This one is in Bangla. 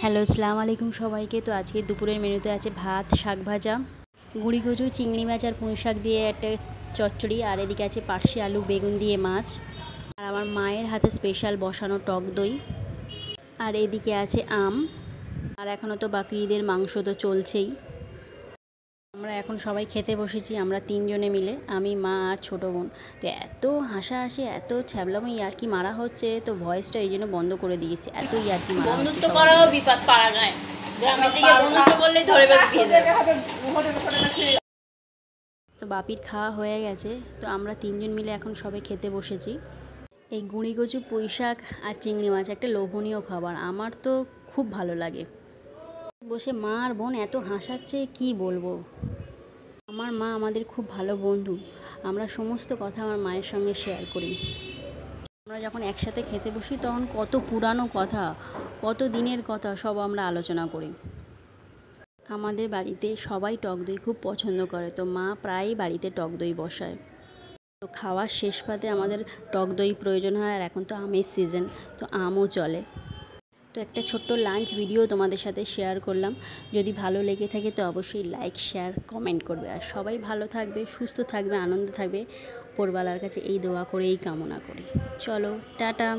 হ্যালো, আসসালামু আলাইকুম সবাইকে। তো আজকে দুপুরের মেনুতে আছে ভাত, শাক ভাজা, গুঁড়ি কচু, চিংড়ি মাছ আর পুঁই শাক দিয়ে একটা চচ্চড়ি, আর এদিকে আছে পার্শে আলু বেগুন দিয়ে মাছ, আর আমার মায়ের হাতে স্পেশাল বসানো টক দই, আর এদিকে আছে আম, আর এখনও তো বাকি ঈদের মাংস তো চলছেই। আমরা এখন সবাই খেতে বসেছি, আমরা তিনজনে মিলে, আমি, মা আর ছোটো বোন। তো এত হাসাহাসি, এত ছ্যাবলামো ইয়ার্কি মারা হচ্ছে, তো ভয়েসটা এই জন্য বন্ধ করে দিয়েছি, এত ইয়ার্কি মারা হচ্ছে। বন্ধুত্ব করাও বিপদ পারা যায়, গ্রামের দিকে বন্ধুত্ব করলে ধরে তো বাপির খাওয়া হয়ে গেছে, তো আমরা তিনজন মিলে এখন সবাই খেতে বসেছি। এই গুঁড়ি কচু, পুঁই শাক আর চিংড়ি মাছ একটা লোভনীয় খাবার, আমার তো খুব ভালো লাগে। বসে মা আর বোন এত হাসাচ্ছে কি বলবো। আমার মা আমাদের খুব ভালো বন্ধু, আমরা সমস্ত কথা আমার মায়ের সঙ্গে শেয়ার করি। আমরা যখন একসাথে খেতে বসি তখন কত পুরানো কথা, কত দিনের কথা সব আমরা আলোচনা করি। আমাদের বাড়িতে সবাই টক দই খুব পছন্দ করে, তো মা প্রায়ই বাড়িতে টক দই বসায়। তো খাওয়ার শেষ পাতে আমাদের টক দই প্রয়োজন হয়, আর এখন তো আমের সিজন, তো আমও চলে। তো একটা ছোট্ট লাঞ্চ ভিডিও তোমাদের সাথে শেয়ার করলাম। যদি ভালো লেগে থাকে তো অবশ্যই লাইক, শেয়ার, কমেন্ট করবে। আর সবাই ভালো থাকবে, সুস্থ থাকবে, আনন্দে থাকবে, উপরওয়ালার কাছে এই দোয়া করে, এই কামনা করি। চলো, টাটা।